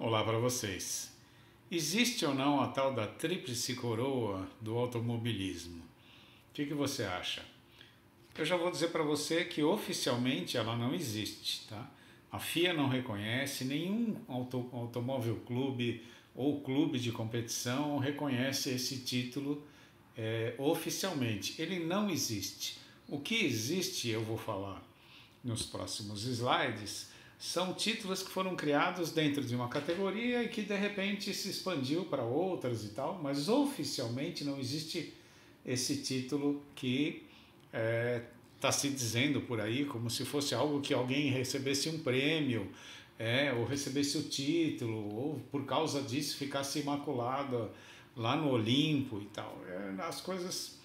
Olá para vocês. Existe ou não a tal da tríplice coroa do automobilismo? O que você acha? Eu já vou dizer para você que oficialmente ela não existe, tá? A FIA não reconhece, nenhum automóvel clube ou clube de competição reconhece esse título oficialmente. Ele não existe. O que existe, eu vou falar nos próximos slides, são títulos que foram criados dentro de uma categoria e que de repente se expandiu para outras e tal, mas oficialmente não existe esse título que está se dizendo por aí como se fosse algo que alguém recebesse um prêmio, ou recebesse o título, ou por causa disso ficasse imaculado lá no Olimpo e tal. As coisas,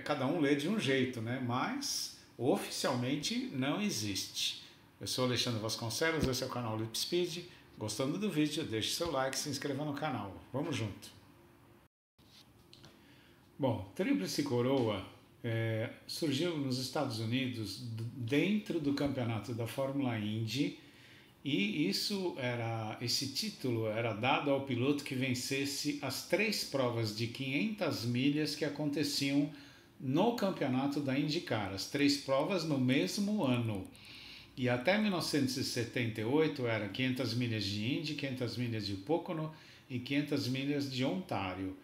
cada um lê de um jeito, né? Mas oficialmente não existe. Eu sou Alexandre Vasconcelos, esse é o canal Lip Speed. Gostando do vídeo, deixe seu like e se inscreva no canal. Vamos junto! Bom, Tríplice Coroa surgiu nos Estados Unidos dentro do campeonato da Fórmula Indy e esse título era dado ao piloto que vencesse as 3 provas de 500 milhas que aconteciam no campeonato da IndyCar, as 3 provas no mesmo ano. E até 1978 era 500 milhas de Indy, 500 milhas de Pocono e 500 milhas de Ontário.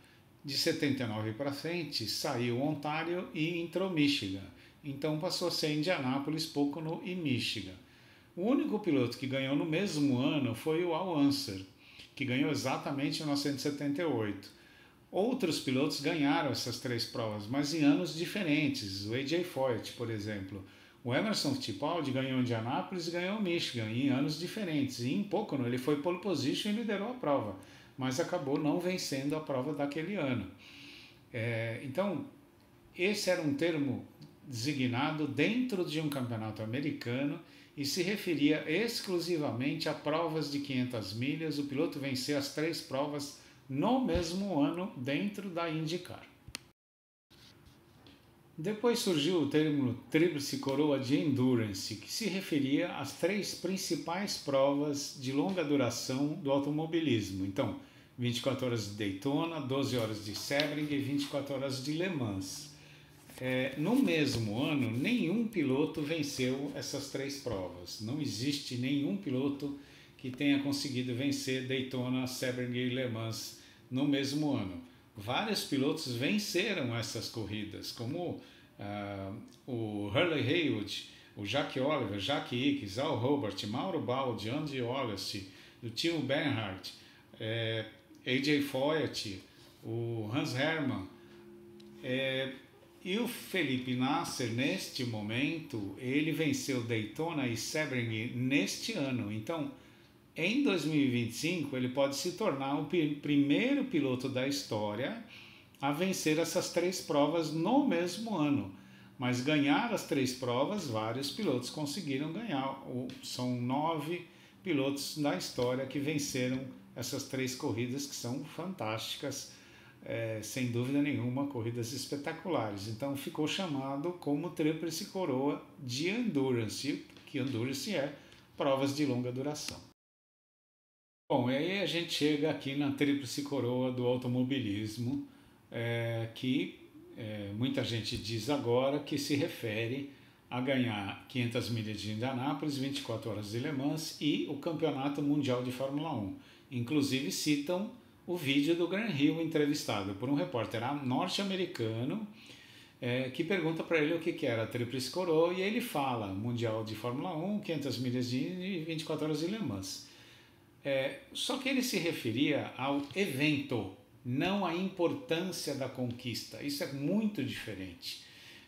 De 79 para frente saiu Ontário e entrou Michigan. Então passou a ser Indianápolis, Pocono e Michigan. O único piloto que ganhou no mesmo ano foi o Al Unser, que ganhou exatamente em 1978. Outros pilotos ganharam essas 3 provas, mas em anos diferentes. O AJ Foyt, por exemplo. O Emerson Fittipaldi ganhou em Indianápolis e ganhou em Michigan, em anos diferentes. E em Pocono ele foi pole position e liderou a prova, mas acabou não vencendo a prova daquele ano. Então, esse era um termo designado dentro de um campeonato americano e se referia exclusivamente a provas de 500 milhas, o piloto vencer as 3 provas no mesmo ano dentro da IndyCar. Depois surgiu o termo Tríplice Coroa de Endurance, que se referia às 3 principais provas de longa duração do automobilismo. Então, 24 horas de Daytona, 12 horas de Sebring e 24 horas de Le Mans. No mesmo ano, nenhum piloto venceu essas 3 provas. Não existe nenhum piloto que tenha conseguido vencer Daytona, Sebring e Le Mans no mesmo ano. Vários pilotos venceram essas corridas, como o Hurley Haywood, o Jack Oliver, Jack Ickx, Al Hobart, Mauro Baldi, Andy Wallace, o Timo Bernhardt, AJ Foyt, o Hans Hermann e o Felipe Nasser. Neste momento, ele venceu Daytona e Sebring neste ano. Então, em 2025, ele pode se tornar o primeiro piloto da história a vencer essas 3 provas no mesmo ano. Mas ganhar as 3 provas, vários pilotos conseguiram ganhar. São 9 pilotos na história que venceram essas 3 corridas, que são fantásticas, sem dúvida nenhuma, corridas espetaculares. Então ficou chamado como Tríplice Coroa de Endurance, que Endurance é provas de longa duração. Bom, e aí a gente chega aqui na Tríplice Coroa do automobilismo, que muita gente diz agora que se refere a ganhar 500 milhas de Indianápolis, 24 horas de Le Mans e o Campeonato Mundial de Fórmula 1. Inclusive citam o vídeo do Graham Hill entrevistado por um repórter norte-americano que pergunta para ele o que era a Tríplice Coroa, e ele fala Mundial de Fórmula 1, 500 milhas de Indy e 24 horas de Le Mans. Só que ele se referia ao evento, não à importância da conquista. Isso é muito diferente.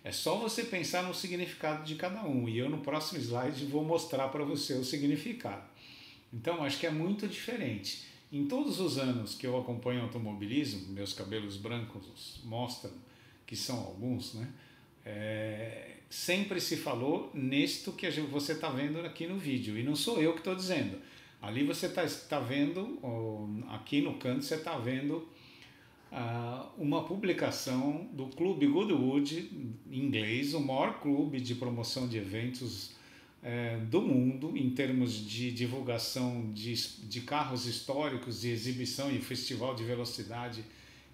É só você pensar no significado de cada um, e eu no próximo slide vou mostrar para você o significado. Então acho que é muito diferente. Em todos os anos que eu acompanho automobilismo, meus cabelos brancos mostram que são alguns, né? Sempre se falou nisto que você está vendo aqui no vídeo, e não sou eu que estou dizendo. Ali você está vendo, aqui no canto você está vendo uma publicação do Clube Goodwood, em inglês, o maior clube de promoção de eventos do mundo em termos de divulgação de carros históricos, de exibição e festival de velocidade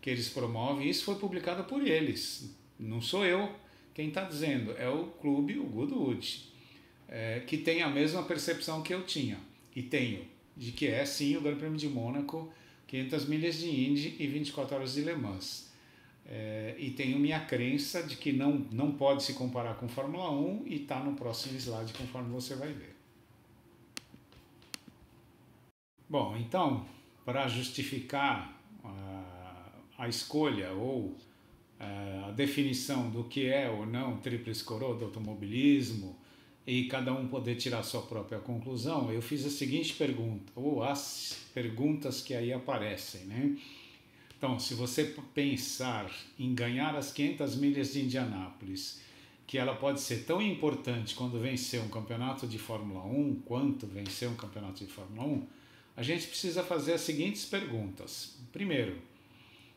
que eles promovem. Isso foi publicado por eles, não sou eu quem está dizendo, é o clube, o Goodwood, que tem a mesma percepção que eu tinha e tenho, de que é sim o Grande Prêmio de Mônaco, 500 milhas de Indy e 24 horas de Le Mans. E tenho minha crença de que não pode se comparar com Fórmula 1 e está no próximo slide conforme você vai ver. Bom, então, para justificar a escolha ou a definição do que é ou não tríplice coroa do automobilismo e cada um poder tirar sua própria conclusão, eu fiz a seguinte pergunta, ou as perguntas que aí aparecem, né? Então, se você pensar em ganhar as 500 milhas de Indianápolis, que ela pode ser tão importante quando vencer um campeonato de Fórmula 1, quanto vencer um campeonato de Fórmula 1, a gente precisa fazer as seguintes perguntas. Primeiro,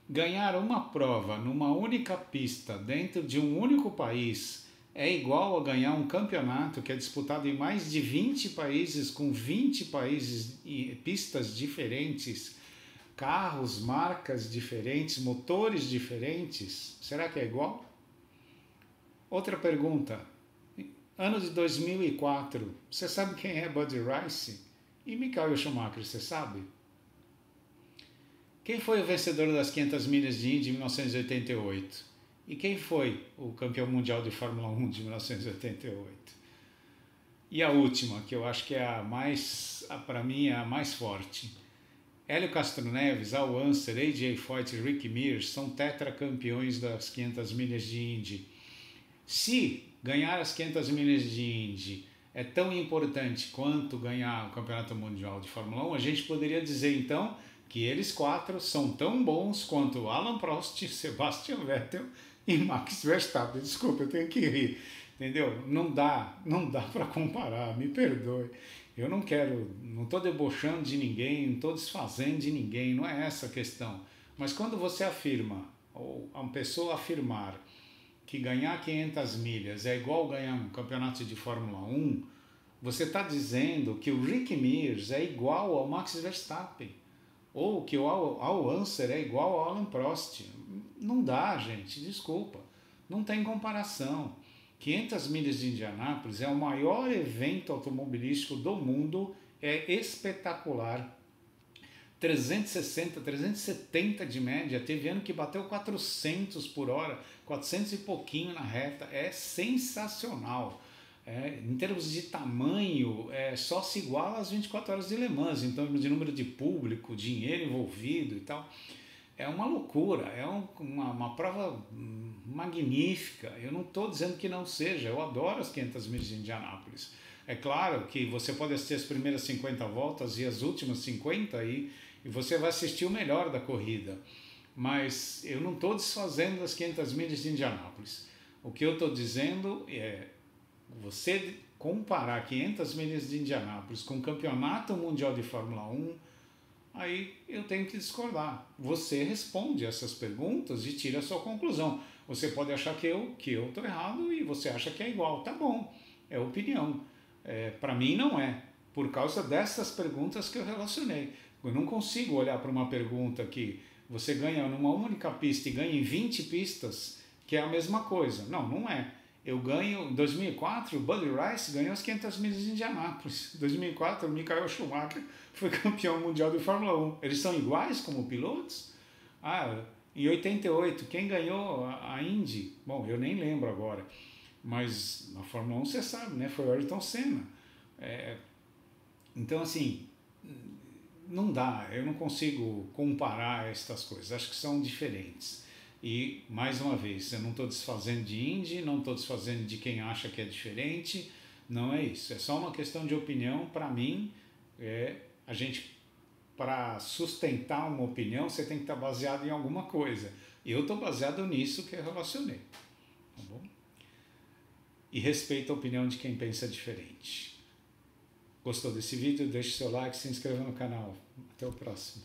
ganhar uma prova numa única pista dentro de um único país é igual a ganhar um campeonato que é disputado em mais de 20 países, com 20 países e pistas diferentes, carros, marcas diferentes, motores diferentes? Será que é igual? Outra pergunta. Ano de 2004, você sabe quem é Buddy Rice? E Michael Schumacher, você sabe? Quem foi o vencedor das 500 milhas de Indy em 1988? E quem foi o campeão mundial de Fórmula 1 de 1988? E a última, que eu acho que é para mim, é a mais forte. Hélio Castroneves, Al Unser, AJ Foyt e Rick Mears são tetracampeões das 500 milhas de Indy. Se ganhar as 500 milhas de Indy é tão importante quanto ganhar o Campeonato Mundial de Fórmula 1, a gente poderia dizer então que eles quatro são tão bons quanto Alan Prost, Sebastian Vettel e Max Verstappen. Desculpa, eu tenho que rir, entendeu? Não dá para comparar, me perdoe. Eu não estou debochando de ninguém, não estou desfazendo de ninguém, não é essa a questão. Mas quando você afirma, ou uma pessoa afirmar, que ganhar 500 milhas é igual ganhar um campeonato de Fórmula 1, você está dizendo que o Rick Mears é igual ao Max Verstappen, ou que o Al Unser é igual ao Alan Prost. Não dá, gente, desculpa, não tem comparação. 500 milhas de Indianápolis é o maior evento automobilístico do mundo, é espetacular. 360, 370 de média, teve ano que bateu 400 por hora, 400 e pouquinho na reta, é sensacional. Em termos de tamanho, só se iguala às 24 horas de Le Mans, em termos de número de público, dinheiro envolvido e tal. É uma loucura, é uma prova magnífica. Eu não estou dizendo que não seja, eu adoro as 500 milhas de Indianápolis. É claro que você pode assistir as primeiras 50 voltas e as últimas 50 e você vai assistir o melhor da corrida. Mas eu não estou desfazendo das 500 milhas de Indianápolis. O que eu estou dizendo é você comparar 500 milhas de Indianápolis com o Campeonato Mundial de Fórmula 1, aí eu tenho que discordar. Você responde essas perguntas e tira a sua conclusão. Você pode achar que eu estou errado e você acha que é igual. Tá bom, é opinião. Para mim não é, por causa dessas perguntas que eu relacionei. Eu não consigo olhar para uma pergunta que você ganha numa única pista e ganha em 20 pistas, que é a mesma coisa. Não, não é. Eu ganho, em 2004, o Buddy Rice ganhou as 500 milhas de Indianápolis. Em 2004, o Michael Schumacher foi campeão mundial de Fórmula 1. Eles são iguais como pilotos? Em 88, quem ganhou a Indy? Bom, eu nem lembro agora. Mas na Fórmula 1 você sabe, né? Foi o Ayrton Senna. Então, assim, não dá. Eu não consigo comparar estas coisas. Acho que são diferentes. E, mais uma vez, eu não estou desfazendo de Indy, não estou desfazendo de quem acha que é diferente, não é isso. É só uma questão de opinião. Para mim, para sustentar uma opinião, você tem que estar baseado em alguma coisa. E eu estou baseado nisso que eu relacionei. Tá bom? E respeito a opinião de quem pensa diferente. Gostou desse vídeo? Deixe seu like, se inscreva no canal. Até o próximo.